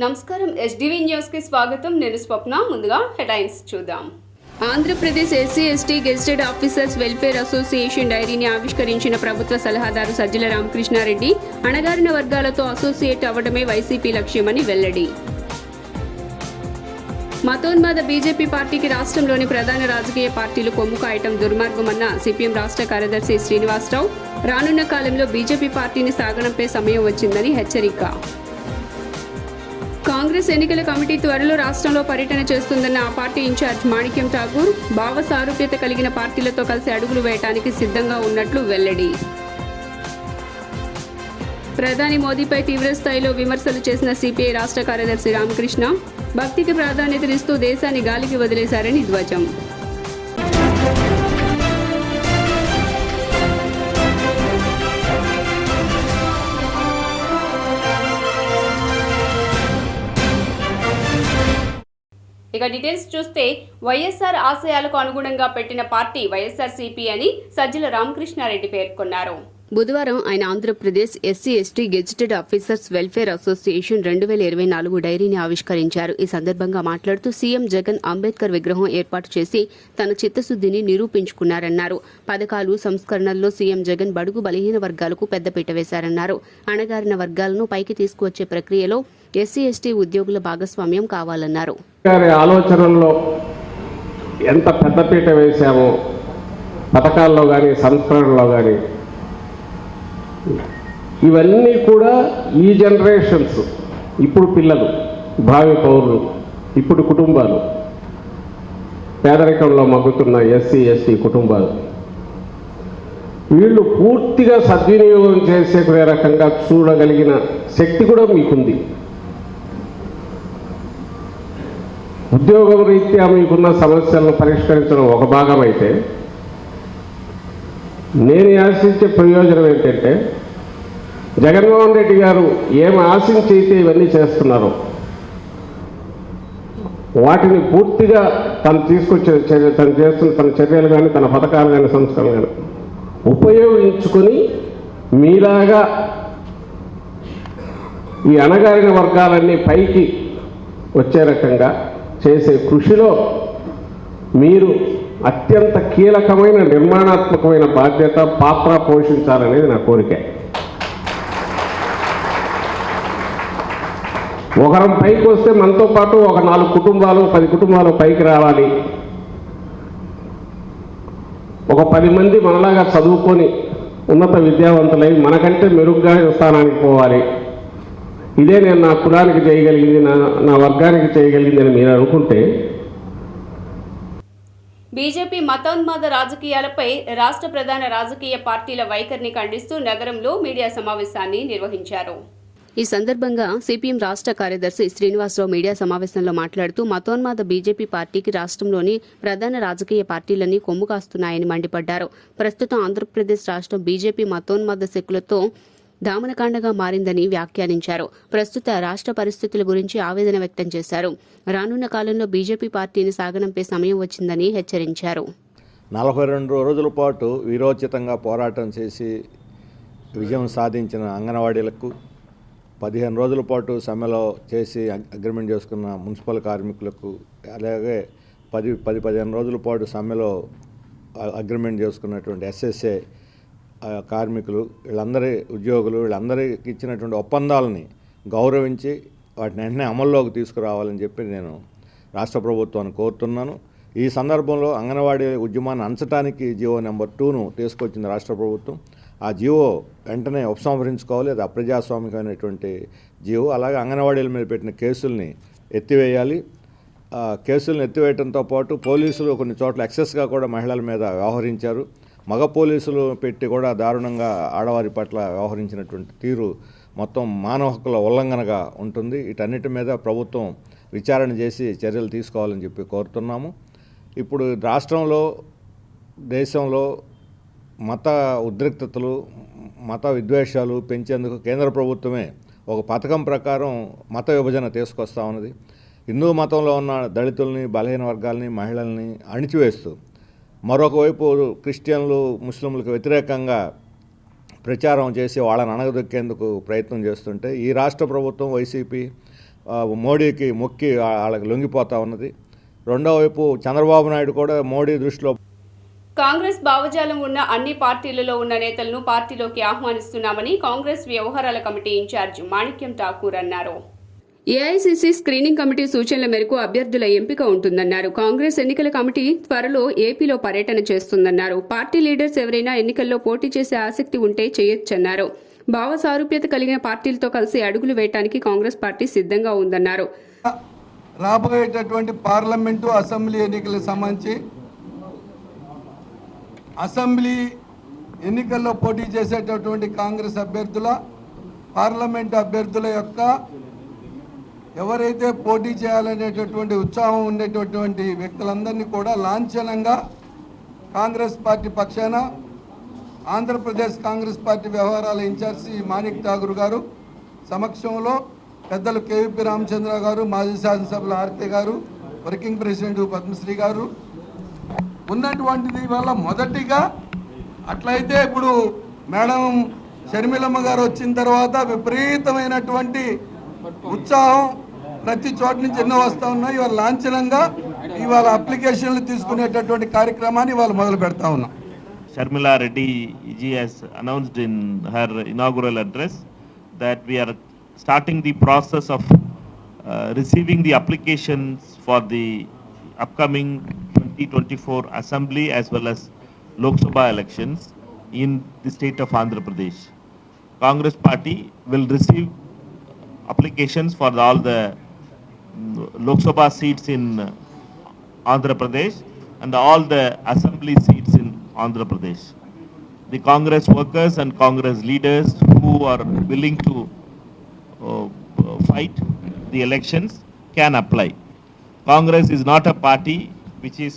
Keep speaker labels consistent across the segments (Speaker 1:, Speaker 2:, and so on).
Speaker 1: నమస్కారం SDV news కి స్వాగతం. నేను స్వప్న. ముందుగా హెడ్లైన్స్ చూద్దాం. Andhra Pradesh SC ST gazetted officers welfare association డైరీని ఆవిష్కరించిన ప్రభుత్వ సలహాదారు సజ్జల రామకృష్ణారెడ్డి అణగారిన వర్గాలతో అసోసియేట్ అవ్వడమే వైసీపీ లక్ష్యమని వెల్లడి. మతోన్మాద బీజేపీ పార్టీకి రాష్ట్రంలోని ప్రధాన రాజకీయ పార్టీలు కొమ్ము కాయటం దుర్మార్గమన్న సిపిఎం రాష్ట్ర కార్యదర్శి శ్రీనివాసరావు. రానున్న కాలంలో బీజేపీ పార్టీని సాగనంపే సమయం వచ్చిందని హెచ్చరిక. కాంగ్రెస్ ఎన్నికల కమిటీ త్వరలో రాష్ట్రంలో పర్యటన చేస్తుందన్న ఆ పార్టీ ఇన్ఛార్జ్ మాణిక్యం ఠాగూర్ భావ సారూప్యత కలిగిన పార్టీలతో కలిసి అడుగులు వేయడానికి సిద్ధంగా ఉన్నట్లు వెల్లడి. ప్రధాని మోదీపై తీవ్రస్థాయిలో విమర్శలు చేసిన సిపిఐ రాష్ట్ర కార్యదర్శి రామకృష్ణ భక్తికి ప్రాధాన్యతనిస్తూ దేశాన్ని గాలికి వదిలేశారని ధ్వజం. ఇక డీటెయిల్స్ చూస్తే వైఎస్ఆర్ ఆశయాలకు అనుగుణంగా పెట్టిన పార్టీ వైఎస్ఆర్సీపీ అని సజ్జల రామకృష్ణారెడ్డి పేర్కొన్నారు. బుధవారం ఆయన Andhra Pradesh SC ST gazetted officers welfare association 2024 డైరీని ఆవిష్కరించారు. ఈ సందర్భంగా మాట్లాడుతూ సీఎం జగన్ అంబేద్కర్ విగ్రహం ఏర్పాటు చేసి తన చిత్తశుద్ధిని నిరూపించుకున్నారన్నారు. పథకాలు సంస్కరణల్లో సీఎం జగన్ బడుగు బలహీన వర్గాలకు పెద్దపీట వేశారన్నారు. అణగారిన వర్గాలను పైకి తీసుకువచ్చే ప్రక్రియలో ఎస్సీ ఎస్టీ ఉద్యోగుల భాగస్వామ్యం కావాలన్నారు.
Speaker 2: ఆలోచనల్లో ఎంత పెద్దపీట వేశామో పథకాల్లో కానీ సంస్కరణలో కానీ ఇవన్నీ కూడా ఈ జనరేషన్స్, ఇప్పుడు పిల్లలు, భావి పౌరులు, ఇప్పుడు కుటుంబాలు, పేదరికంలో మగ్గుతున్న ఎస్సీ ఎస్టీ కుటుంబాలు, వీళ్ళు పూర్తిగా సద్వినియోగం చేసే రకంగా చూడగలిగిన శక్తి కూడా మీకుంది. ఉద్యోగం రీత్యా మీకున్న సమస్యలను పరిష్కరించడం ఒక భాగం అయితే, నేను ఆశించే ప్రయోజనం ఏంటంటే జగన్మోహన్ రెడ్డి గారు ఏమి ఆశించి అయితే ఇవన్నీ చేస్తున్నారో వాటిని పూర్తిగా తను తీసుకొచ్చే తను చేస్తున్న తన చర్యలు కానీ తన పథకాలు కానీ సంస్కరణలు కానీ ఉపయోగించుకొని మీలాగా ఈ అణగారిన వర్గాలన్నీ పైకి వచ్చే రకంగా చేసే కృషిలో మీరు అత్యంత కీలకమైన నిర్మాణాత్మకమైన బాధ్యత పాత్ర పోషించాలనేది నా కోరిక. ఒకరం పైకి వస్తే మనతో పాటు ఒక 4 కుటుంబాలు 10 కుటుంబాలు పైకి రావాలి. ఒక 10 మంది మనలాగా చదువుకొని ఉన్నత విద్యావంతులై మనకంటే మెరుగ్గా స్థానానికి పోవాలి. ఇదే నేను నా కులానికి చేయగలిగింది, నా వర్గానికి చేయగలిగింది అని మీరు అనుకుంటే.
Speaker 1: బీజేపీ మతోన్మాద రాజకీయాలపై రాష్ట్ర ప్రధాన రాజకీయ పార్టీల వైఖరిని ఖండిస్తూ నగరంలో మీడియా సమావేశాన్ని నిర్వహించారు. ఈ సందర్భంగా సిపిఎం రాష్ట్ర కార్యదర్శి శ్రీనివాసరావు మీడియా సమావేశంలో మాట్లాడుతూ మతోన్మాద బీజేపీ పార్టీకి రాష్ట్రంలోని ప్రధాన రాజకీయ పార్టీలన్నీ కొమ్ము కాస్తున్నాయని మండిపడ్డారు. ప్రస్తుతం ఆంధ్రప్రదేశ్ రాష్ట్రం బీజేపీ మతోన్మాద శక్తులతో దామనకాండగా మారిందని వ్యాఖ్యానించారు. ప్రస్తుత రాష్ట్ర పరిస్థితుల గురించి ఆవేదన వ్యక్తం చేశారు. రానున్న కాలంలో బీజేపీ పార్టీని సాగనంపే సమయం వచ్చిందని హెచ్చరించారు.
Speaker 3: 42 రోజుల పాటు వీరోచితంగా పోరాటం చేసి విజయం సాధించిన అంగన్వాడీలకు, 15 రోజుల పాటు సమ్మెలో చేసి అగ్రిమెంట్ చేసుకున్న మున్సిపల్ కార్మికులకు, అలాగే 10-15 రోజుల పాటు సమ్మెలో అగ్రిమెంట్ చేసుకున్నటువంటి ఎస్ఎస్ఏ కార్మికులు, వీళ్ళందరి ఉద్యోగులు, వీళ్ళందరికీ ఇచ్చినటువంటి ఒప్పందాలని గౌరవించి వాటిని వెంటనే అమల్లోకి తీసుకురావాలని చెప్పి నేను రాష్ట్ర ప్రభుత్వాన్ని కోరుతున్నాను. ఈ సందర్భంలో అంగన్వాడీ ఉద్యమాన్ని అంచడానికి జీవో నెంబర్ 2ను తీసుకొచ్చింది రాష్ట్ర ప్రభుత్వం. ఆ జీవో వెంటనే ఉపసంహరించుకోవాలి. అది అప్రజాస్వామికమైనటువంటి జీవో. అలాగే అంగన్వాడీల మీద పెట్టిన కేసుల్ని ఎత్తివేయాలి. కేసులను ఎత్తివేయడంతో పాటు పోలీసులు కొన్ని చోట్ల ఎక్సెస్గా కూడా మహిళల మీద వ్యవహరించారు. మగ పోలీసులు పెట్టి కూడా దారుణంగా ఆడవారి పట్ల వ్యవహరించినటువంటి తీరు మొత్తం మానవ హక్కుల ఉల్లంఘనగా ఉంటుంది. వీటన్నిటి మీద ప్రభుత్వం విచారణ చేసి చర్యలు తీసుకోవాలని చెప్పి కోరుతున్నాము. ఇప్పుడు రాష్ట్రంలో, దేశంలో మత ఉద్రిక్తతలు, మత విద్వేషాలు పెంచేందుకు కేంద్ర ప్రభుత్వమే ఒక పథకం ప్రకారం మత విభజన తీసుకొస్తా ఉన్నది. హిందూ మతంలో ఉన్న దళితుల్ని, బలహీన వర్గాల్ని, మహిళల్ని అణిచివేస్తూ మరొక వైపు క్రిస్టియన్లు, ముస్లింలకు వ్యతిరేకంగా ప్రచారం చేసి వాళ్ళని అణగదొక్కేందుకు ప్రయత్నం చేస్తుంటే ఈ రాష్ట్ర ప్రభుత్వం వైసీపీ మోడీకి మొక్కి వాళ్ళకి లొంగిపోతూ ఉన్నది. రెండో వైపు చంద్రబాబు నాయుడు కూడా మోడీ దృష్టిలో
Speaker 1: కాంగ్రెస్ భావజాలం ఉన్న అన్ని పార్టీలలో ఉన్న నేతలను పార్టీలోకి ఆహ్వానిస్తున్నామని కాంగ్రెస్ వ్యవహారాల కమిటీ ఇన్ఛార్జ్ మాణిక్యం ఠాకూర్ అన్నారు. ఏఐసీసీ స్క్రీనింగ్ కమిటీ సూచనల మేరకు అభ్యర్థుల ఎంపిక ఉంటుందన్నారు. కాంగ్రెస్ ఎన్నికల కమిటీ త్వరలో ఏపీలో పర్యటన చేస్తుందన్నారు. పార్టీ లీడర్స్ ఎవరైనా ఎన్నికల్లో పోటీ చేసే ఆసక్తి ఉంటే చేయొచ్చన్నారు. భావ సారూప్యత కలిగిన పార్టీలతో కలిసి అడుగులు వేయడానికి కాంగ్రెస్ పార్టీ సిద్ధంగా ఉందన్నారు.
Speaker 4: రాబోయేటటువంటి పార్లమెంటు అసెంబ్లీ ఎన్నికలకు సంబంధించి అసెంబ్లీ ఎన్నికల్లో పోటీ చేసేటటువంటి కాంగ్రెస్ అభ్యర్థుల పార్లమెంటు అభ్యర్థుల యొక్క ఎవరైతే పోటీ చేయాలనేటటువంటి ఉత్సాహం ఉండేటటువంటి వ్యక్తులందరినీ కూడా లాంఛనంగా కాంగ్రెస్ పార్టీ పక్షాన ఆంధ్రప్రదేశ్ కాంగ్రెస్ పార్టీ వ్యవహారాల ఇన్ఛార్జి మాణిక్ ఠాకూర్ గారు సమక్షంలో పెద్దలు కేవీపీ రామచంద్ర గారు, మాజీ శాసనసభ్యులు ఆర్కే గారు, వర్కింగ్ ప్రెసిడెంట్ పద్మశ్రీ గారు ఉన్నటువంటిది. వల్ల మొదటిగా అట్లయితే ఇప్పుడు మేడం షర్మిలమ్మ గారు వచ్చిన తర్వాత విపరీతమైనటువంటి ఉత్సాహం ప్రతి చోట నుంచి ఎన్నో వస్తూ ఉన్నాయి. ఇవాళ లాంఛనంగా ఇవాళ అప్లికేషన్లు తీసుకునేటటువంటి కార్యక్రమాన్ని ఇవాళ మొదలు పెడతా ఉన్నాం.
Speaker 5: Sharmila Reddy ji has announced in her inaugural address that we are starting the process of receiving the applications for the upcoming 2024 Assembly as well as Lok Sabha elections in the state of Andhra Pradesh. Congress Party will receive applications for all the Lok Sabha seats in Andhra Pradesh and all the assembly seats in Andhra Pradesh. The Congress workers and Congress leaders who are willing to fight the elections can apply. Congress is not a party which is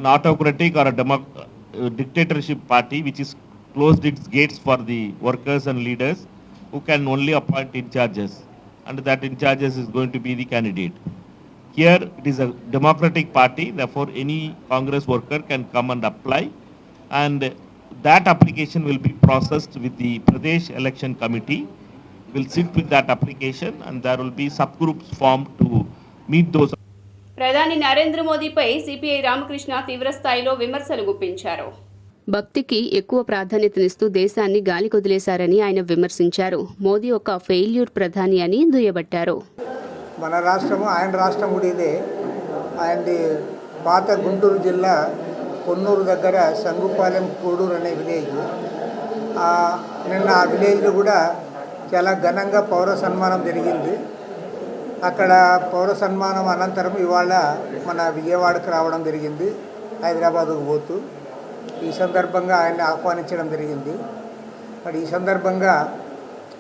Speaker 5: an autocratic or a dictatorship party which is closed its gates for the workers and leaders who can only appoint in charges, and that in charges is going to be the candidate. Here it is a democratic party, therefore any Congress worker can come and apply, and that application will be processed with the Pradesh Election Committee. Will sit with that application and there will be subgroups formed to meet those.
Speaker 1: ప్రధాని నరేంద్ర మోదీపై CPI Ramakrishna తీవ్రస్థాయిలో విమర్శలు గుప్పించారు. భక్తికి ఎక్కువ ప్రాధాన్యతనిస్తూ దేశాన్ని గాలికొదిలేశారని ఆయన విమర్శించారు. మోదీ ఒక ఫెయిల్యూర్ ప్రధాని అని దుయ్యబట్టారు.
Speaker 6: మన రాష్ట్రము ఆయన రాష్ట్రం కూడా ఇదే. ఆయనది పాత గుంటూరు జిల్లా కొన్నూరు దగ్గర సంగుపాలెం కోడూరు అనే విలేజ్. నిన్న ఆ విలేజ్లో కూడా చాలా ఘనంగా పౌర సన్మానం జరిగింది. అక్కడ పౌర సన్మానం అనంతరం ఇవాళ మన విజయవాడకు రావడం జరిగింది, హైదరాబాదుకు పోతూ. ఈ సందర్భంగా ఆయన్ని ఆహ్వానించడం జరిగింది. మరి ఈ సందర్భంగా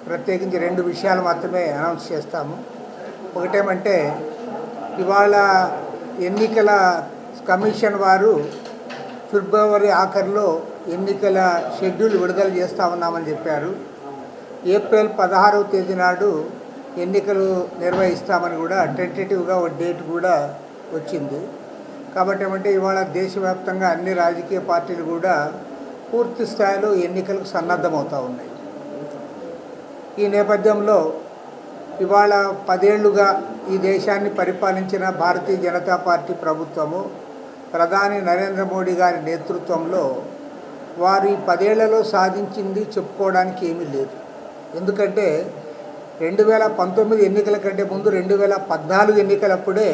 Speaker 6: ప్రత్యేకించి 2 విషయాలు మాత్రమే అనౌన్స్ చేస్తాము. ఒకటేమంటే ఇవాళ ఎన్నికల కమిషన్ వారు ఫిబ్రవరి ఆఖరిలో ఎన్నికల షెడ్యూల్ విడుదల చేస్తూ ఉన్నామని చెప్పారు. ఏప్రిల్ 16వ తేదీ నాడు ఎన్నికలు నిర్వహిస్తామని కూడా టెంటేటివ్గా ఒక డేట్ కూడా వచ్చింది. కాబట్టి ఏమంటే ఇవాళ దేశవ్యాప్తంగా అన్ని రాజకీయ పార్టీలు కూడా పూర్తి స్థాయిలో ఎన్నికలకు సన్నద్ధమవుతూ ఉన్నాయి. ఈ నేపథ్యంలో ఇవాళ 10 ఏళ్లుగా ఈ దేశాన్ని పరిపాలించిన భారతీయ జనతా పార్టీ ప్రభుత్వము ప్రధాని నరేంద్ర మోడీ గారి నేతృత్వంలో వారు ఈ 10 ఏళ్లలో సాధించింది చెప్పుకోవడానికి ఏమీ లేదు. ఎందుకంటే 2019 ఎన్నికల కంటే ముందు 2014 ఎన్నికలప్పుడే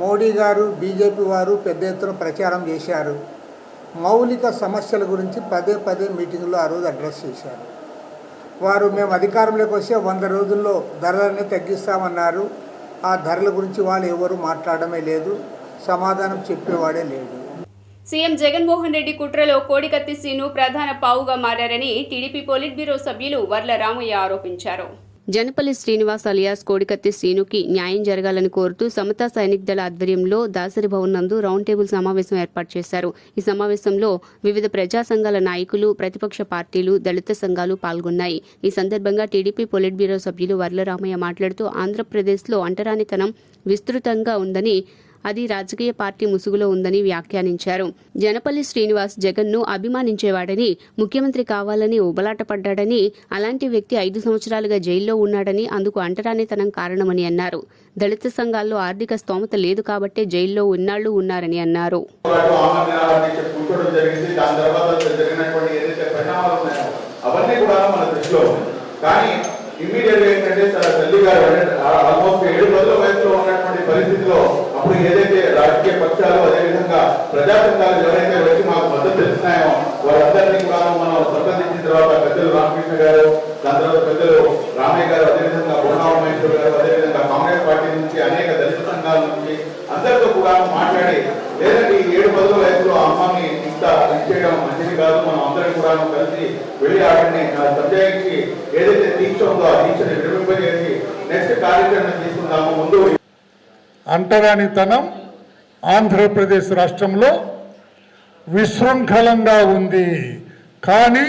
Speaker 6: మోడీ గారు బీజేపీ వారు పెద్ద ఎత్తున ప్రచారం చేశారు. మౌలిక సమస్యల గురించి పదే మీటింగ్లో ఆ రోజు అడ్రస్ చేశారు. వారు మేము అధికారంలోకి వస్తే 100 రోజుల్లో ధరలన్నీ తగ్గిస్తామన్నారు. ఆ ధరల గురించి వాళ్ళు ఎవరు మాట్లాడమే లేదు, సమాధానం చెప్పేవాడే లేడు.
Speaker 1: సీఎం జగన్మోహన్ రెడ్డి కుట్రలో కోడికత్తి శ్రీను ప్రధాన పావుగా మారారని టీడీపీ పొలిట్ బ్యూరో సభ్యులు వర్ల రామయ్య ఆరోపించారు. జనపల్లి శ్రీనివాస్ అలియాస్ కోడికత్తి శ్రీనుకి న్యాయం జరగాలని కోరుతూ సమతా సైనిక్ దళ ఆధ్వర్యంలో దాసరి భవన్ నందు రౌండ్ టేబుల్ సమావేశం ఏర్పాటు చేశారు. ఈ సమావేశంలో వివిధ ప్రజా సంఘాల నాయకులు, ప్రతిపక్ష పార్టీలు, దళిత సంఘాలు పాల్గొన్నాయి. ఈ సందర్భంగా టీడీపీ పొలిట్ బ్యూరో సభ్యులు వర్ల రామయ్య మాట్లాడుతూ ఆంధ్రప్రదేశ్లో అంటరానితనం విస్తృతంగా ఉందని, అది రాజకీయ పార్టీ ముసుగులో ఉందని వ్యాఖ్యానించారు. జనపల్లి శ్రీనివాస్ జగన్ను అభిమానించేవాడని, ముఖ్యమంత్రి కావాలని ఉబలాటపడ్డాడని, అలాంటి వ్యక్తి 5 సంవత్సరాలుగా జైల్లో ఉన్నాడని, అందుకు అంటరానితనం కారణమని అన్నారు. దళిత సంఘాల్లో ఆర్థిక స్తోమత లేదు కాబట్టే జైల్లో ఉన్నాళ్లు ఉన్నారని అన్నారు.
Speaker 7: అవన్నీ కూడా మన దృష్టిలో కానీ ఇమ్మీడియట్గా ఏంటంటే తల్లి గారు ఆల్మోస్ట్ 7 రోజుల వయసులో ఉన్నటువంటి పరిస్థితిలో అప్పుడు ఏదైతే రాజకీయ పక్షాలు అదేవిధంగా ప్రజా సంఘాలు ఎవరైతే వచ్చి మాకు మద్దతు తెలుస్తున్నాయో వారందరినీ కూడా మనం సంప్రదించిన తర్వాత పెద్దలు రామకృష్ణ గారు, దాని తర్వాత పెద్దలు రామయ్య గారు, అదేవిధంగా బోనావ మహేశ్వర్ గారు, అదేవిధంగా కాంగ్రెస్ పార్టీ నుంచి అనేక దళిత సంఘాల నుంచి అందరితో కూడా మాట్లాడి లేదంటే 7-10 వయసులో అమ్మాయిని ఇంత ఇచ్చేయడం మంచిది కాదు, మనం అందరం కూడా కలిసి వెళ్ళి ఆడిని సబ్జెక్ట్కి ఏదైతే దీక్ష ఉందో ఆ దీక్షని విరమింపజేసి నెక్స్ట్ కార్యక్రమం తీసుకుందాము. ముందు
Speaker 8: అంటరానితనం ఆంధ్రప్రదేశ్ రాష్ట్రంలో విశృంఖలంగా ఉంది. కానీ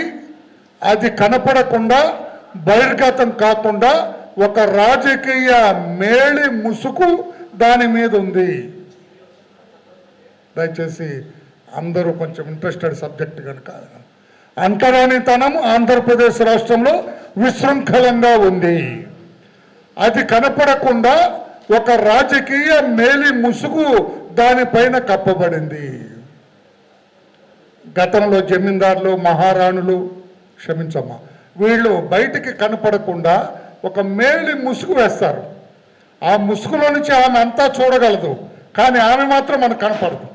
Speaker 8: అది కనపడకుండా, బహిర్గతం కాకుండా ఒక రాజకీయ మేళి ముసుగు దాని మీద ఉంది. దయచేసి అందరూ కొంచెం ఇంట్రెస్టెడ్ సబ్జెక్ట్ కనుక, అంటరానితనం ఆంధ్రప్రదేశ్ రాష్ట్రంలో విశృంఖలంగా ఉంది. అది కనపడకుండా ఒక రాజకీయ మేలి ముసుగు దానిపైన కప్పబడింది. గతంలో జమీందారులు, మహారాణులు, క్షమించమ్మా, వీళ్ళు బయటికి కనపడకుండా ఒక మేలి ముసుగు వేస్తారు. ఆ ముసుగులో నుంచి ఆమె అంతా చూడగలదు, కానీ ఆమె మాత్రం మనకు కనపడదు.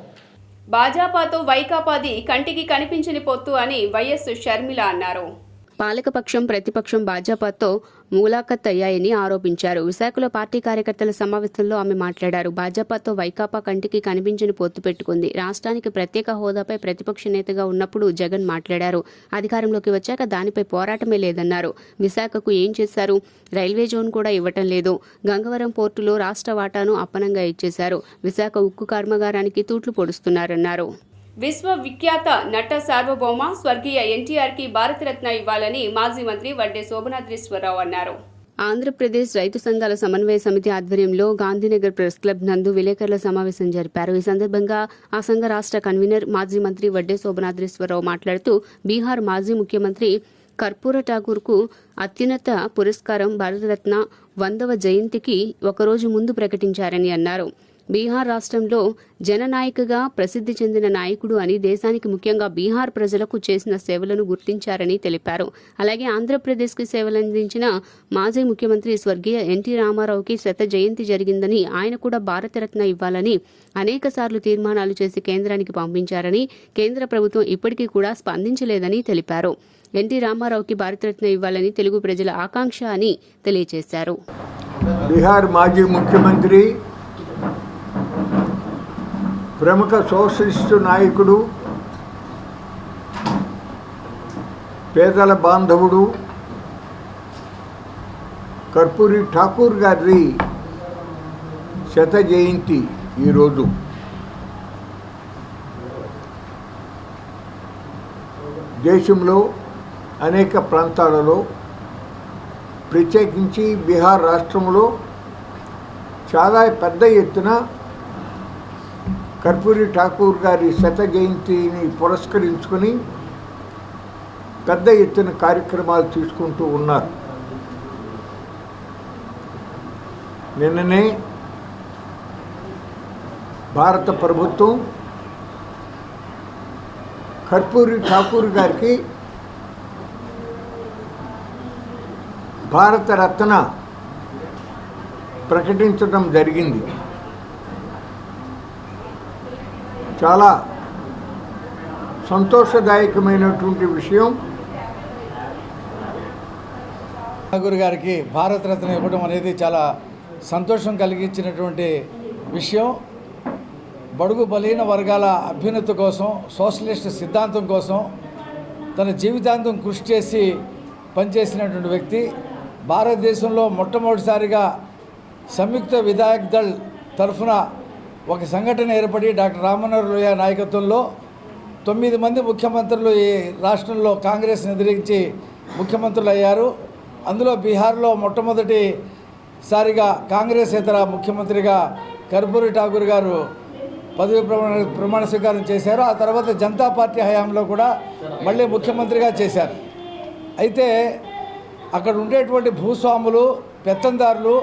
Speaker 1: భాజపాతో వైకాపాది కంటికి కనిపించని పొత్తు అని వైఎస్ షర్మిల అన్నారు. పాలకపక్షం, ప్రతిపక్షం భాజపాతో ములాఖత్ అయ్యాయని ఆరోపించారు. విశాఖలో పార్టీ కార్యకర్తల సమావేశంలో ఆమె మాట్లాడారు. భాజపాతో వైకాపా కంటికి కనిపించని పొత్తు పెట్టుకుంది. రాష్ట్రానికి ప్రత్యేక హోదాపై ప్రతిపక్ష నేతగా ఉన్నప్పుడు జగన్ మాట్లాడారు. అధికారంలోకి వచ్చాక దానిపై పోరాటమే లేదన్నారు. విశాఖకు ఏం చేశారు? రైల్వే జోన్ కూడా ఇవ్వటం లేదు. గంగవరం పోర్టులో రాష్ట్ర వాటాను అప్పనంగా ఇచ్చేశారు. విశాఖ ఉక్కు కర్మాగారానికి తూట్లు పొడుస్తున్నారన్నారు. విశ్వవిఖ్యాత నట సార్వభౌమ స్వర్గీయ ఎన్టీఆర్కి భారతరత్న ఇవ్వాలని మాజీ మంత్రి వడ్డే శోభనాద్రీశ్వరరావు అన్నారు. ఆంధ్రప్రదేశ్ రైతు సంఘాల సమన్వయ సమితి ఆధ్వర్యంలో గాంధీనగర్ ప్రెస్ క్లబ్ నందు విలేకరుల సమావేశం జరిపారు. ఈ సందర్భంగా ఆ సంఘ రాష్ట్ర కన్వీనర్ మాజీ మంత్రి వడ్డే శోభనాద్రీశ్వరరావు మాట్లాడుతూ బీహార్ మాజీ ముఖ్యమంత్రి కర్పూర ఠాకూర్కు అత్యున్నత పురస్కారం భారతరత్న 100వ జయంతికి ఒకరోజు ముందు ప్రకటించారని అన్నారు. బీహార్ రాష్ట్రంలో జననాయకగా ప్రసిద్ధి చెందిన నాయకుడు అని, దేశానికి ముఖ్యంగా బీహార్ ప్రజలకు చేసిన సేవలను గుర్తించారని తెలిపారు. అలాగే ఆంధ్రప్రదేశ్కి సేవలందించిన మాజీ ముఖ్యమంత్రి స్వర్గీయ ఎన్టీ రామారావుకి 100వ జయంతి జరిగిందని, ఆయన కూడా భారతరత్న ఇవ్వాలని అనేకసార్లు తీర్మానాలు చేసి కేంద్రానికి పంపించారని, కేంద్ర ప్రభుత్వం ఇప్పటికీ కూడా స్పందించలేదని తెలిపారు. ఎన్టీ రామారావుకి భారతరత్న ఇవ్వాలని తెలుగు ప్రజల ఆకాంక్ష అని తెలియజేశారు.
Speaker 9: బీహార్ మాజీ ముఖ్యమంత్రి, ప్రముఖ సోషలిస్టు నాయకుడు, పేదల బాంధవుడు కర్పూరి ఠాకూర్ గారి 100వ జయంతి ఈరోజు. దేశంలో అనేక ప్రాంతాలలో, ప్రత్యేకించి బీహార్ రాష్ట్రంలో చాలా పెద్ద ఎత్తున కర్పూరి ఠాకూర్ గారి 100వ జయంతిని పురస్కరించుకొని పెద్ద ఎత్తున కార్యక్రమాలు తీసుకుంటూ ఉన్నారు. నిన్ననే భారత ప్రభుత్వం కర్పూరి ఠాకూర్ గారికి భారతరత్న ప్రకటించడం జరిగింది. చాలా సంతోషదాయకమైనటువంటి విషయం.
Speaker 10: ఠాకూర్ గారికి భారతరత్న ఇవ్వడం అనేది చాలా సంతోషం కలిగించినటువంటి విషయం. బడుగు బలహీన వర్గాల అభ్యున్నతి కోసం, సోషలిస్ట్ సిద్ధాంతం కోసం తన జీవితాంతం కృషి చేసి పనిచేసినటువంటి వ్యక్తి. భారతదేశంలో మొట్టమొదటిసారిగా సంయుక్త విధాయక్ దళ్ తరఫున ఒక సంఘటన ఏర్పడి డాక్టర్ రామ్మనోహర్ లోహియా నాయకత్వంలో 9 మంది ముఖ్యమంత్రులు ఈ రాష్ట్రంలో కాంగ్రెస్ని ఎదిరించి ముఖ్యమంత్రులు అయ్యారు. అందులో బీహార్లో మొట్టమొదటిసారిగా కాంగ్రెస్ ఇతర ముఖ్యమంత్రిగా కర్పూరి ఠాకూర్ గారు పదవి ప్రమాణ స్వీకారం చేశారు. ఆ తర్వాత జనతా పార్టీ హయాంలో కూడా మళ్ళీ ముఖ్యమంత్రిగా చేశారు. అయితే అక్కడ ఉండేటువంటి భూస్వాములు, పెత్తందారులు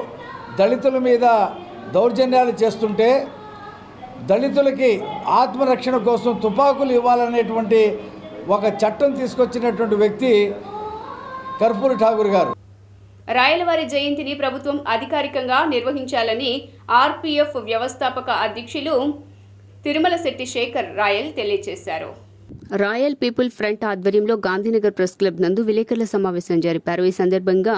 Speaker 10: దళితుల మీద దౌర్జన్యాలు చేస్తుంటే దళితులకి ఆత్మరక్షణ కోసం తుపాకులు ఇవ్వాలనేటువంటి ఒక చట్టం తీసుకొచ్చినటువంటి వ్యక్తి కర్పూరి ఠాకూర్ గారు.
Speaker 1: రాయలవారి జయంతిని ప్రభుత్వం అధికారికంగా నిర్వహించాలని ఆర్పీఎఫ్ వ్యవస్థాపక అధ్యక్షులు తిరుమల శెట్టి శేఖర్ రాయల్ తెలియజేశారు. రాయల్ పీపుల్ ఫ్రంట్ ఆధ్వర్యంలో గాంధీనగర్ ప్రెస్ క్లబ్ నందు విలేకరుల సమావేశం జరిపారు. ఈ సందర్భంగా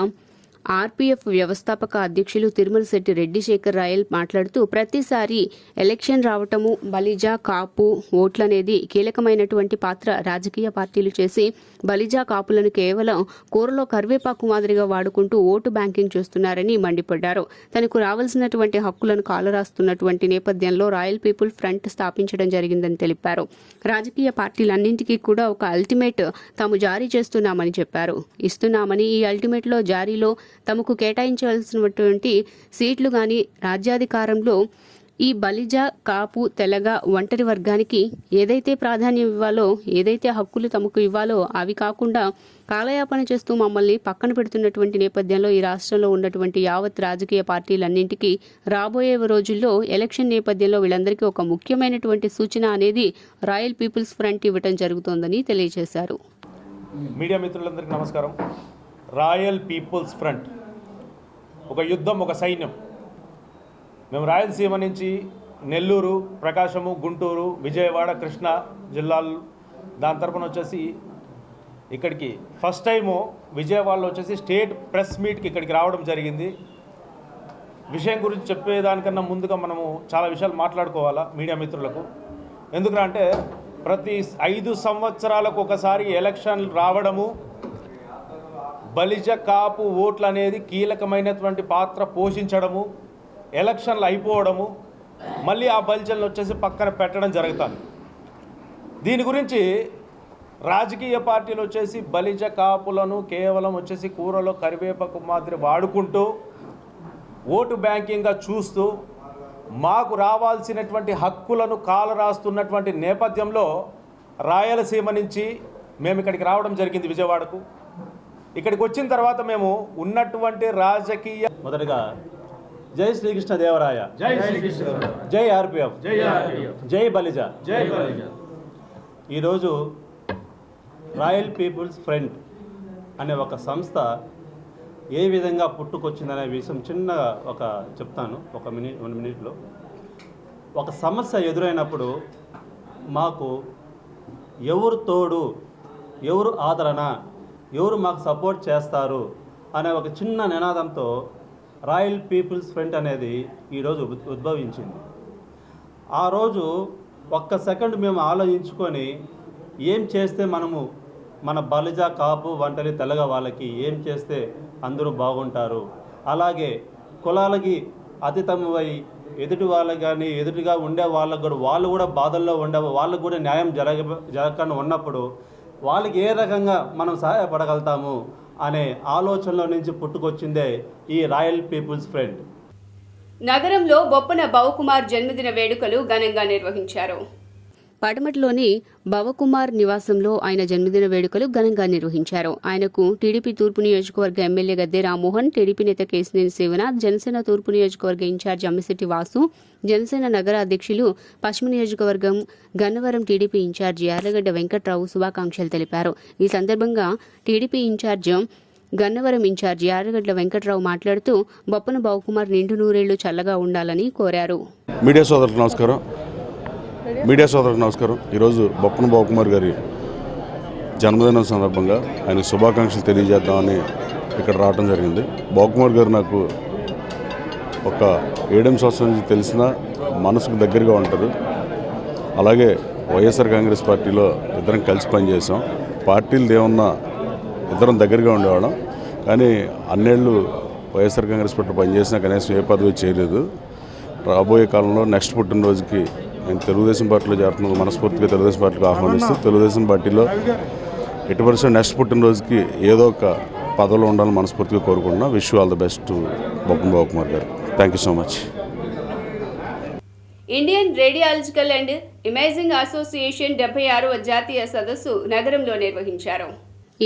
Speaker 1: ఆర్పీఎఫ్ వ్యవస్థాపక అధ్యక్షులు తిరుమల శెట్టి రెడ్డి శేఖర్ రాయల్ మాట్లాడుతూ ప్రతిసారి ఎలక్షన్ రావటము, బలిజా కాపు ఓట్లనేది కీలకమైనటువంటి పాత్ర రాజకీయ పార్టీలు చేసి బలిజా కాపులను కేవలం కూరలో కరివేపాకు మాదిరిగా వాడుకుంటూ ఓటు బ్యాంకింగ్ చేస్తున్నారని మండిపడ్డారు. తనకు రావాల్సినటువంటి హక్కులను కాలరాస్తున్నటువంటి నేపథ్యంలో రాయల్ పీపుల్ ఫ్రంట్ స్థాపించడం జరిగిందని తెలిపారు. రాజకీయ పార్టీలన్నింటికీ కూడా ఒక అల్టిమేట్ తాము జారీ చేస్తున్నామని చెప్పారు. ఇస్తున్నామని ఈ అల్టిమేట్లో జారీలో తమకు కేటాయించాల్సినటువంటి సీట్లు గాని రాజ్యాధికారంలో ఈ బలిజ, కాపు, తెలగ, ఒంటరి వర్గానికి ఏదైతే ప్రాధాన్యం ఇవ్వాలో, ఏదైతే హక్కులు తమకు ఇవ్వాలో అవి కాకుండా కాలయాపన చేస్తూ మమ్మల్ని పక్కన పెడుతున్నటువంటి నేపథ్యంలో ఈ రాష్ట్రంలో ఉన్నటువంటి యావత్ రాజకీయ పార్టీలన్నింటికీ రాబోయే రోజుల్లో ఎలక్షన్ నేపథ్యంలో వీళ్ళందరికీ ఒక ముఖ్యమైనటువంటి సూచన అనేది రాయల్ పీపుల్స్ ఫ్రంట్ ఇవ్వటం జరుగుతోందని తెలియజేశారు.
Speaker 11: మీడియా మిత్రులందరికీ నమస్కారం. రాయల్ పీపుల్స్ ఫ్రంట్ ఒక యుద్ధం, ఒక సైన్యం. మేము రాయలసీమ నుంచి నెల్లూరు, ప్రకాశము, గుంటూరు, విజయవాడ, కృష్ణా జిల్లాలు దాని తరపున వచ్చేసి ఇక్కడికి ఫస్ట్ టైము విజయవాడలో వచ్చేసి స్టేట్ ప్రెస్ మీట్కి ఇక్కడికి రావడం జరిగింది. విషయం గురించి చెప్పేదానికన్నా ముందుగా మనము చాలా విషయాలు మాట్లాడుకోవాలా మీడియా మిత్రులకు. ఎందుకంటే ప్రతి 5 సంవత్సరాలకు ఒకసారి ఎలక్షన్లు రావడము, బలిజ కాపు ఓట్లు అనేది కీలకమైనటువంటి పాత్ర పోషించడము, ఎలక్షన్లు అయిపోవడము, మళ్ళీ ఆ బలిజలను వచ్చేసి పక్కన పెట్టడం జరుగుతుంది. దీని గురించి రాజకీయ పార్టీలు వచ్చేసి బలిజ కాపులను కేవలం వచ్చేసి కూరలో కరివేపాకు మాదిరి వాడుకుంటూ ఓటు బ్యాంకింగ్గా చూస్తూ మాకు రావాల్సినటువంటి హక్కులను కాలరాస్తున్నటువంటి నేపథ్యంలో రాయలసీమ నుంచి మేము ఇక్కడికి రావడం జరిగింది విజయవాడకు. ఇక్కడికి వచ్చిన తర్వాత మేము ఉన్నటువంటి రాజకీయ మొదటగా జై శ్రీకృష్ణ దేవరాయ, జై శ్రీకృష్ణ, జై ఆర్పిఎఫ్, జై బలిజ, జై బలిజ. ఈరోజు రాయల్ పీపుల్స్ ఫ్రంట్ అనే ఒక సంస్థ ఏ విధంగా పుట్టుకొచ్చిందనే విషయం చిన్నగా చెప్తాను. 1 మినిట్లో. ఒక సమస్య ఎదురైనప్పుడు మాకు ఎవరు తోడు, ఎవరు ఆదరణ, ఎవరు మాకు సపోర్ట్ చేస్తారు అనే ఒక చిన్న నినాదంతో రాయల్ పీపుల్స్ ఫ్రంట్ అనేది ఈరోజు ఉద్భవించింది. ఆ రోజు ఒక్క సెకండ్ మేము ఆలోచించుకొని ఏం చేస్తే మనము మన బలిజ, కాపు, ఒంటరి, తెలగ వాళ్ళకి ఏం చేస్తే అందరూ బాగుంటారు, అలాగే కులాలకి అతీతమై ఎదుటి వాళ్ళకి కానీ ఎదుటిగా ఉండే వాళ్ళకు కూడా వాళ్ళు కూడా బాధల్లో ఉండే వాళ్ళకు కూడా న్యాయం జరగకుండా ఉన్నప్పుడు వాళ్ళకి ఏ రకంగా మనం సహాయపడగలుగుతాము అనే ఆలోచనలో నుంచి పుట్టుకొచ్చిందే ఈ రాయల్ పీపుల్స్ ఫ్రంట్.
Speaker 1: నగరంలో బొప్పన భవకుమార్ జన్మదిన వేడుకలు ఘనంగా నిర్వహించారు. పడమటిలోని భవకుమార్ నివాసంలో ఆయన జన్మదిన వేడుకలు ఘనంగా నిర్వహించారు. ఆయనకు టీడీపీ తూర్పు నియోజకవర్గ ఎమ్మెల్యే గద్దె రామ్మోహన్, టీడీపీ నేత కేశినేని శివనాథ్, జనసేన తూర్పు నియోజకవర్గ ఇన్ఛార్జ్ అమ్మిశెట్టి వాసు, జనసేన నగర అధ్యక్షులు పశ్చిమ నియోజకవర్గం గన్నవరం టీడీపీ ఇన్ఛార్జ్ యార్లగడ్డ వెంకట్రావు శుభాకాంక్షలు తెలిపారు. ఈ సందర్భంగా టీడీపీ ఇన్ఛార్జ్ గన్నవరం ఇన్ఛార్జ్ యార్లగడ్డ వెంకట్రావు మాట్లాడుతూ బొప్పన భవకుమార్ నిండు నూరేళ్లు చల్లగా ఉండాలని కోరారు.
Speaker 12: మీడియా సోదరులకు నమస్కారం. ఈరోజు బొప్పన భవకుమార్ గారి జన్మదినం సందర్భంగా ఆయన శుభాకాంక్షలు తెలియజేద్దామని ఇక్కడ రావడం జరిగింది. భవకుమార్ గారు నాకు ఒక 7 సంవత్సరాల నుంచి తెలిసిన మనసుకు దగ్గరగా ఉంటారు. అలాగే వైఎస్ఆర్ కాంగ్రెస్ పార్టీలో ఇద్దరం కలిసి పనిచేసాం. పార్టీలు ఏమన్నా ఇద్దరం దగ్గరగా ఉండేవాళ్ళం. కానీ అన్నేళ్ళు వైఎస్ఆర్ కాంగ్రెస్ పార్టీ పనిచేసినా కనీసం ఏ పదవి చేయలేదు. రాబోయే కాలంలో నెక్స్ట్ పుట్టినరోజుకి నేను తెలుగుదేశం పార్టీలో చేరుతున్నది మనస్ఫూర్తిగా తెలుగుదేశం పార్టీకి ఆహ్వానిస్తూ తెలుగుదేశం పార్టీలో 80% నెక్స్ట్ పుట్టినరోజుకి ఏదో ఒక పదవిలో ఉండాలని మనస్ఫూర్తిగా కోరుకుంటున్నా. Wish you all the best Boppana Bhavakumar garu. Thank you so much.
Speaker 1: Indian radiological and imaging association 76వ జాతీయ సదస్సు నగరంలో నిర్వహించారు.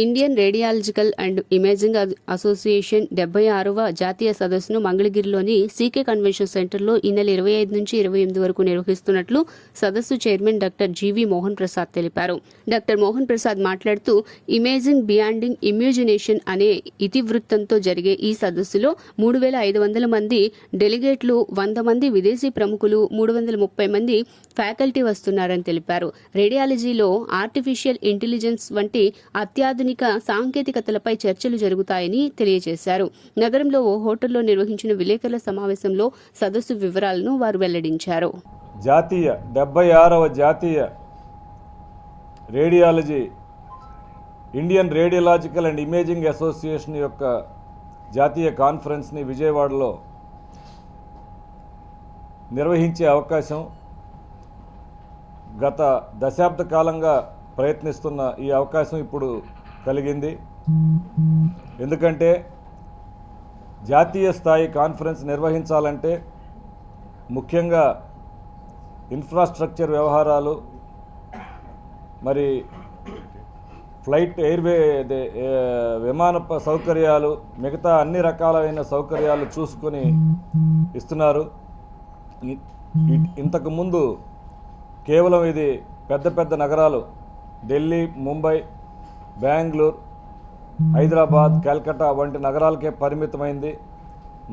Speaker 1: Indian radiological and imaging association 76వ జాతీయ సదస్సును మంగళగిరిలోని సీకే కన్వెన్షన్ సెంటర్లో ఈ నెల 25 నుంచి 28 వరకు నిర్వహిస్తున్నట్లు సదస్సు చైర్మన్ డాక్టర్ జీవి మోహన్ ప్రసాద్ తెలిపారు. డాక్టర్ మోహన్ ప్రసాద్ మాట్లాడుతూ ఇమేజింగ్ బియాండింగ్ ఇమ్యూజినేషన్ అనే ఇతివృత్తంతో జరిగే ఈ సదస్సులో 3,500 మంది డెలిగేట్లు, 100 మంది విదేశీ ప్రముఖులు, 330 మంది ఫ్యాకల్టీ వస్తున్నారని తెలిపారు. రేడియాలజీలో ఆర్టిఫిషియల్ ఇంటెలిజెన్స్ వంటి అత్యాధునిక సాంకేతికతలపై చర్చలు జరుగుతాయని తెలియజేశారు. నగరంలో ఓ హోటల్లో నిర్వహించిన విలేకరుల సమావేశంలో సదస్సు వివరాలను వారు వెల్లడించారు.
Speaker 11: 76వ జాతీయ radiology Indian radiological and imaging association యొక్క జాతీయ కాన్ఫరెన్స్ని విజయవాడలో నిర్వహించే అవకాశం గత దశాబ్ద కాలంగా ప్రయత్నిస్తున్న ఈ అవకాశం ఇప్పుడు కలిగింది. ఎందుకంటే జాతీయ స్థాయి కాన్ఫరెన్స్ నిర్వహించాలంటే ముఖ్యంగా ఇన్ఫ్రాస్ట్రక్చర్ వ్యవహారాలు, మరి ఫ్లైట్ ఎయిర్వే విమాన సౌకర్యాలు, మిగతా అన్ని రకాలైన సౌకర్యాలు చూసుకొని ఇస్తున్నారు. ఇంతకుముందు కేవలం ఇది పెద్ద పెద్ద నగరాలు ఢిల్లీ, ముంబై, బెంగళూరు, హైదరాబాద్, కలకత్తా వంటి నగరాలకే పరిమితమైంది.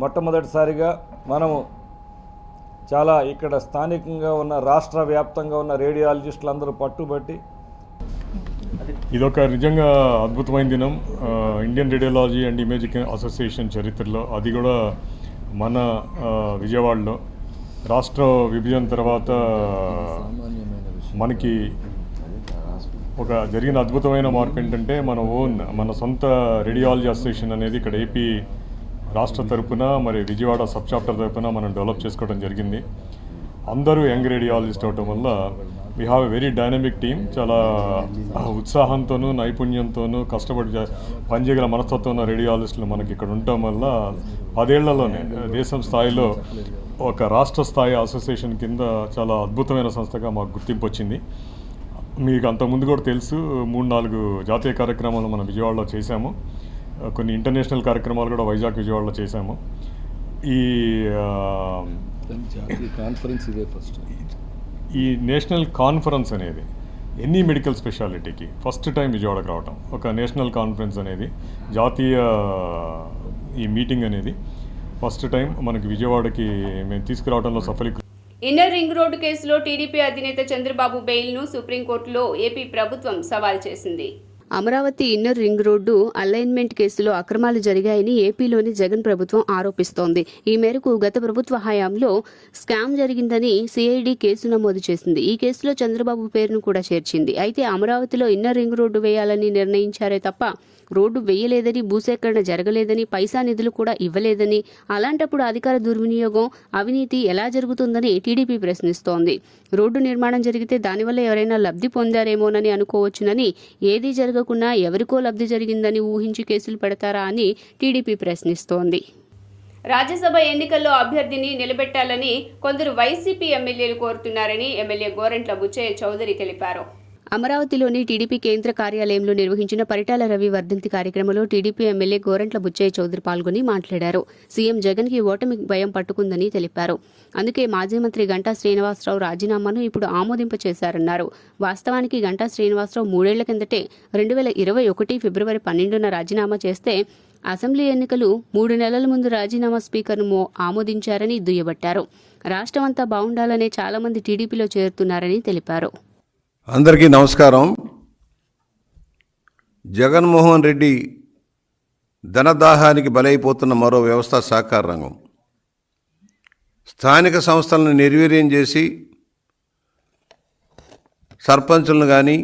Speaker 11: మొట్టమొదటిసారిగా మనము చాలా ఇక్కడ స్థానికంగా ఉన్న రాష్ట్ర వ్యాప్తంగా ఉన్న రేడియాలజిస్టులందరూ పట్టుబట్టి
Speaker 13: ఇదొక నిజంగా అద్భుతమైన దినం Indian radiology and imaging association చరిత్రలో. అది కూడా మన విజయవాడలో రాష్ట్ర విభజన తర్వాత మనకి ఒక జరిగిన అద్భుతమైన మార్పు ఏంటంటే మన సొంత రేడియాలజీ అసోసియేషన్ అనేది ఇక్కడ ఏపీ రాష్ట్ర తరపున, మరి విజయవాడ సబ్ చాప్టర్ తరపున మనం డెవలప్ చేసుకోవడం జరిగింది. అందరూ యంగ్ రేడియాలజిస్ట్ అవటం వల్ల we have a very dynamic team. చాలా ఉత్సాహంతోనూ, నైపుణ్యంతోనూ కష్టపడి పనిచేయగల మనస్తత్వం ఉన్న రేడియాలజిస్టులు మనకి ఇక్కడ ఉండటం వల్ల 10 ఏళ్లలోనే దేశం స్థాయిలో ఒక రాష్ట్ర స్థాయి అసోసియేషన్ కింద చాలా అద్భుతమైన సంస్థగా మాకు గుర్తింపు వచ్చింది. మీకు అంతకుముందు కూడా తెలుసు, 3-4 జాతీయ కార్యక్రమాలు మనం విజయవాడలో చేశాము. కొన్ని ఇంటర్నేషనల్ కార్యక్రమాలు కూడా వైజాగ్, విజయవాడలో చేశాము. ఈ
Speaker 3: కాన్ఫరెన్స్ ఇదే ఫస్ట్.
Speaker 13: ఈ నేషనల్ కాన్ఫరెన్స్ అనేది ఎనీ మెడికల్ స్పెషాలిటీకి ఫస్ట్ టైం విజయవాడకు రావటం. ఒక నేషనల్ కాన్ఫరెన్స్ అనేది జాతీయ ఈ మీటింగ్ అనేది ఫస్ట్ టైం మనకి విజయవాడకి మేము తీసుకురావడంలో సఫలీకృతం.
Speaker 1: ఇన్నర్ రింగ్ రోడ్డు కేసులో టీడీపీ అధినేత చంద్రబాబు బెయిల్ను సుప్రీంకోర్టులో ఏపీ ప్రభుత్వం సవాల్ చేసింది. Amaravati inner ring road alignment కేసులో అక్రమాలు జరిగాయని ఏపీలోని జగన్ ప్రభుత్వం ఆరోపిస్తోంది. ఈ మేరకు గత ప్రభుత్వ హయాంలో స్కామ్ జరిగిందని సిఐడి కేసు నమోదు చేసింది. ఈ కేసులో చంద్రబాబు పేరును కూడా చేర్చింది. అయితే అమరావతిలో ఇన్నర్ రింగ్ రోడ్డు వేయాలని నిర్ణయించారే తప్ప రోడ్డు వేయలేదని, భూసేకరణ జరగలేదని, పైసా నిధులు కూడా ఇవ్వలేదని, అలాంటప్పుడు అధికార దుర్వినియోగం, అవినీతి ఎలా జరుగుతుందని టీడీపీ ప్రశ్నిస్తోంది. రోడ్డు నిర్మాణం జరిగితే దానివల్ల ఎవరైనా లబ్ధి పొందారేమోనని అనుకోవచ్చునని, ఏదీ జరగకుండా ఎవరికో లబ్ధి జరిగిందని ఊహించి కేసులు పెడతారా అని టీడీపీ ప్రశ్నిస్తోంది. రాజ్యసభ ఎన్నికల్లో అభ్యర్థిని నిలబెట్టాలని కొందరు వైసీపీ ఎమ్మెల్యేలు కోరుతున్నారని ఎమ్మెల్యే గోరంట్ల బుచ్చయ్య చౌదరి తెలిపారు. అమరావతిలోని టీడీపీ కేంద్ర కార్యాలయంలో నిర్వహించిన పరిటాల రవి వర్ధంతి కార్యక్రమంలో టీడీపీ ఎమ్మెల్యే గోరంట్ల బుచ్చయ్య చౌదరి పాల్గొని మాట్లాడారు. సీఎం జగన్ కి ఓటమి భయం పట్టుకుందని తెలిపారు. అందుకే మాజీ మంత్రి గంటా శ్రీనివాసరావు రాజీనామాను ఇప్పుడు ఆమోదింపచేశారన్నారు. వాస్తవానికి గంటా శ్రీనివాసరావు 3 ఏళ్ల కిందటే 2021 ఫిబ్రవరి 12న రాజీనామా చేస్తే అసెంబ్లీ ఎన్నికలు 3 నెలల ముందు రాజీనామా స్పీకర్ను ఆమోదించారని దుయ్యబట్టారు. రాష్ట్రమంతా బాగుండాలనే చాలా మంది టీడీపీలో చేరుతున్నారని తెలిపారు.
Speaker 14: అందరికీ నమస్కారం. జగన్మోహన్ రెడ్డి ధనదాహానికి బలైపోతున్న మరో వ్యవస్థ సహకార రంగం. స్థానిక సంస్థలను నిర్వీర్యం చేసి సర్పంచులను కానీ,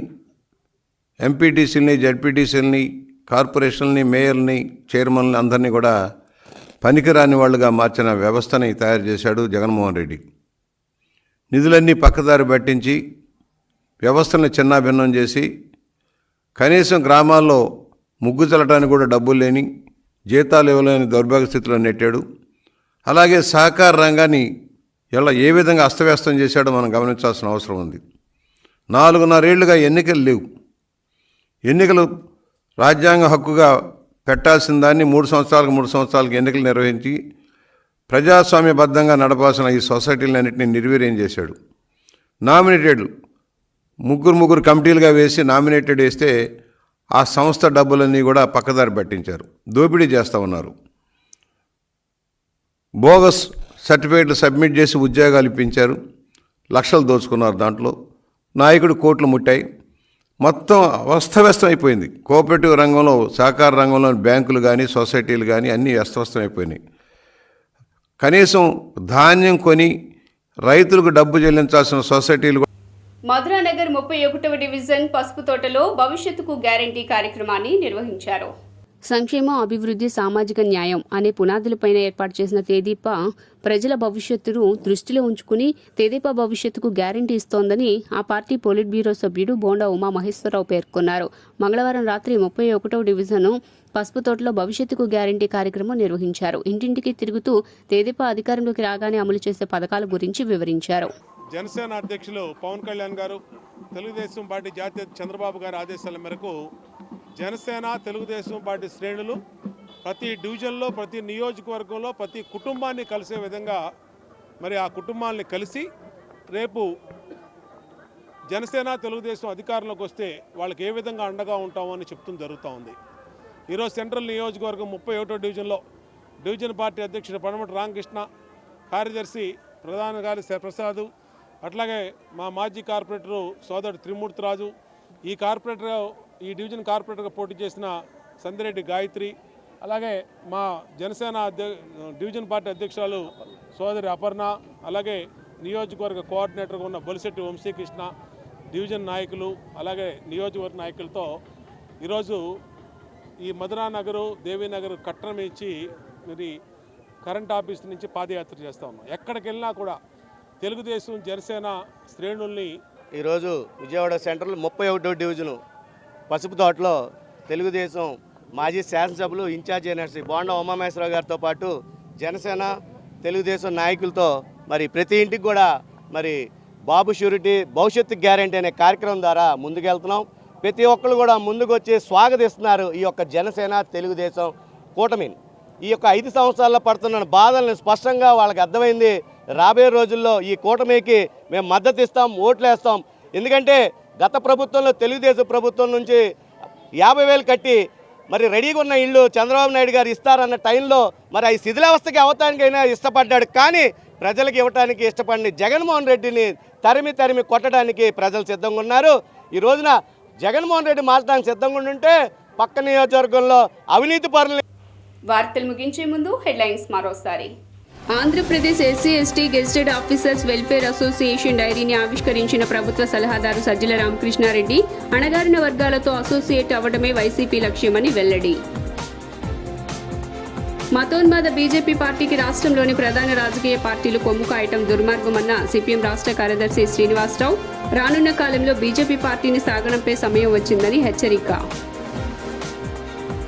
Speaker 14: ఎంపీటీసీలని, జడ్పీటీసీలని, కార్పొరేషన్లని, మేయర్ని, చైర్మన్ని అందరినీ కూడా పనికిరాని వాళ్ళుగా మార్చిన వ్యవస్థని తయారు చేశాడు జగన్మోహన్ రెడ్డి. నిధులన్నీ పక్కదారి పట్టించి వ్యవస్థలను చిన్నాభిన్నం చేసి కనీసం గ్రామాల్లో ముగ్గు చల్లటానికి కూడా డబ్బులు లేని, జీతాలు ఇవ్వలేని దౌర్భాగ్య స్థితిలో నెట్టాడు. అలాగే సహకార రంగాన్ని ఇలా ఏ విధంగా అస్తవ్యస్తం చేశాడో మనం గమనించాల్సిన అవసరం ఉంది. 4.5 ఏళ్లుగా ఎన్నికలు లేవు. ఎన్నికలు రాజ్యాంగ హక్కుగా పెట్టాల్సిన దాన్ని 3 సంవత్సరాలకు ఎన్నికలు నిర్వహించి ప్రజాస్వామ్యబద్ధంగా నడపాల్సిన ఈ సొసైటీలన్నింటినీ నిర్వీర్యం చేశాడు. నామినేటెడ్ ముగ్గురు కమిటీలుగా వేసి నామినేటెడ్ వేస్తే ఆ సంస్థ డబ్బులన్నీ కూడా పక్కదారి పట్టించారు, దోపిడీ చేస్తూ ఉన్నారు. బోగస్ సర్టిఫికేట్లు సబ్మిట్ చేసి ఉద్యోగాలు ఇప్పించారు, లక్షలు దోచుకున్నారు. దాంట్లో నాయకుడు కోట్లు ముట్టాయి. మొత్తం అస్తవ్యస్తం అయిపోయింది. కోఆపరేటివ్ రంగంలో, సహకార రంగంలో బ్యాంకులు కానీ సొసైటీలు కానీ అన్నీ అస్తవ్యస్తం అయిపోయినాయి. కనీసం ధాన్యం కొని రైతులకు డబ్బు చెల్లించాల్సిన సొసైటీలు.
Speaker 1: మధురానగర్ 31వ డివిజన్ పసుపు తోటలో భవిష్యత్తుకు గ్యారంటీ కార్యక్రమాన్ని నిర్వహించారు. సంక్షేమం, అభివృద్ధి, సామాజిక న్యాయం అనే పునాదులపైన ఏర్పాటు చేసిన తెదేప ప్రజల భవిష్యత్తును దృష్టిలో ఉంచుకుని తెదేప భవిష్యత్తుకు గ్యారంటీ ఇస్తోందని ఆ పార్టీ పొలిట్ బ్యూరో సభ్యుడు బోండా ఉమామహేశ్వరరావు పేర్కొన్నారు. మంగళవారం రాత్రి 31వ డివిజన్ పసుపు తోటలో భవిష్యత్తుకు గ్యారంటీ కార్యక్రమం నిర్వహించారు. ఇంటింటికి తిరుగుతూ తెదేప అధికారంలోకి రాగానే అమలు చేసే పథకాల గురించి వివరించారు.
Speaker 15: జనసేన అధ్యక్షులు పవన్ కళ్యాణ్ గారు, తెలుగుదేశం పార్టీ జాతీయ చంద్రబాబు గారి ఆదేశాల మేరకు జనసేన తెలుగుదేశం పార్టీ శ్రేణులు ప్రతి డివిజన్లో, ప్రతి నియోజకవర్గంలో ప్రతి కుటుంబాన్ని కలిసే విధంగా మరి ఆ కుటుంబాలని కలిసి రేపు జనసేన తెలుగుదేశం అధికారంలోకి వస్తే వాళ్ళకి ఏ విధంగా అండగా ఉంటామని చెప్తూ జరుగుతూ ఉంది. ఈరోజు సెంట్రల్ నియోజకవర్గం 31వ డివిజన్లో డివిజన్ పార్టీ అధ్యక్షుడు పడమటి రామకృష్ణ, కార్యదర్శి ప్రధాన కార్యదర్శి ప్రసాద్, అట్లాగే మా మాజీ కార్పొరేటరు సోదరుడు త్రిమూర్తిరాజు, ఈ డివిజన్ కార్పొరేటర్గా పోటీ చేసిన సందిరెడ్డి గాయత్రి, అలాగే మా జనసేన డివిజన్ పార్టీ అధ్యక్షురాలు సోదరి అపర్ణ, అలాగే నియోజకవర్గ కోఆర్డినేటర్గా ఉన్న బొలిశెట్టి వంశీకృష్ణ, డివిజన్ నాయకులు, అలాగే నియోజకవర్గ నాయకులతో ఈరోజు ఈ మధురానగరు, దేవీనగర్ కట్టడం ఇచ్చి మరి కరెంట్ ఆఫీస్ నుంచి పాదయాత్ర చేస్తూ ఉన్నాం. ఎక్కడికి వెళ్ళినా కూడా తెలుగుదేశం జనసేన శ్రేణుల్ని
Speaker 16: ఈరోజు విజయవాడ సెంట్రల్ 31వ డివిజను పసుపు తోటలో తెలుగుదేశం మాజీ శాసనసభ్యులు ఇన్ఛార్జ్ ఎన్ఆర్సీ బోండా ఉమామహేశ్వరరావు గారితో పాటు జనసేన తెలుగుదేశం నాయకులతో మరి ప్రతి ఇంటికి కూడా మరి బాబు షూరిటీ భవిష్యత్తు గ్యారంటీ అనే కార్యక్రమం ద్వారా ముందుకెళ్తున్నాం. ప్రతి ఒక్కరు కూడా ముందుకు వచ్చి స్వాగతిస్తున్నారు ఈ యొక్క జనసేన తెలుగుదేశం కూటమిని. ఈ యొక్క 5 సంవత్సరాల్లో పడుతున్న బాధలను స్పష్టంగా వాళ్ళకి అర్థమైంది. రాబోయే రోజుల్లో ఈ కూటమికి మేము మద్దతు ఇస్తాం, ఓట్లు వేస్తాం. ఎందుకంటే గత ప్రభుత్వంలో తెలుగుదేశం ప్రభుత్వం నుంచి 50,000 కట్టి మరి రెడీగా ఉన్న ఇళ్ళు చంద్రబాబు నాయుడు గారు ఇస్తారన్న టైంలో మరి ఈ శిథిలావస్థకి అవటానికైనా ఇష్టపడ్డాడు. కానీ ప్రజలకు ఇవ్వడానికి ఇష్టపడిన జగన్మోహన్ రెడ్డిని తరిమి కొట్టడానికి ప్రజలు సిద్ధంగా ఉన్నారు. ఈ రోజున జగన్మోహన్ రెడ్డి మార్చడానికి సిద్ధంగా ఉంటే పక్క నియోజకవర్గంలో అవినీతి పరులు.
Speaker 1: వార్తలు ముగించే ముందు హెడ్లైన్స్ మరోసారి. Andhra Pradesh SC ST gazetted officers welfare association డైరీని ఆవిష్కరించిన ప్రభుత్వ సలహాదారు సజ్జల రామకృష్ణారెడ్డి అణగారిన వర్గాలతో అసోసియేట్ అవ్వడమే వైసీపీ లక్ష్యమని వెల్లడి. మతోన్మాద బీజేపీ పార్టీకి రాష్ట్రంలోని ప్రధాన రాజకీయ పార్టీలు కొమ్ము కాయటం దుర్మార్గమన్న సిపిఎం రాష్ట్ర కార్యదర్శి శ్రీనివాసరావు. రానున్న కాలంలో బీజేపీ పార్టీని సాగనంపే సమయం వచ్చిందని హెచ్చరిక.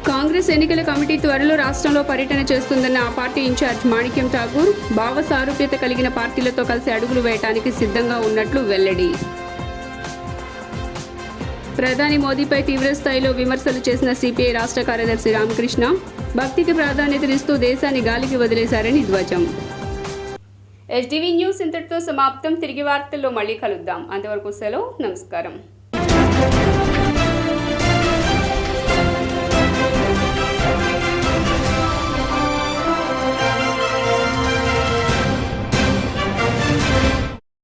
Speaker 1: కాంగ్రెస్ ఎన్నికల కమిటీ త్వరలో రాష్ట్రంలో పర్యటన చేస్తుందన్న ఆ పార్టీ ఇన్ఛార్జ్ మాణిక్యం ఠాగూర్ భావ సారూప్యత కలిగిన పార్టీలతో కలిసి అడుగులు వేయడానికి సిద్ధంగా ఉన్నట్లు వెల్లడి. ప్రధాని మోదీపై తీవ్రస్థాయిలో విమర్శలు చేసిన సిపిఐ రాష్ట్ర కార్యదర్శి రామకృష్ణ భక్తికి ప్రాధాన్యతనిస్తూ దేశాన్ని గాలికి వదిలేశారని ధ్వజం. ఎస్టీవీ న్యూస్ ఇంతటితో సమాప్తం. తిరిగి వార్తల్లో మళ్ళీ కలుద్దాం. అంతవరకు సెలవు. నమస్కారం.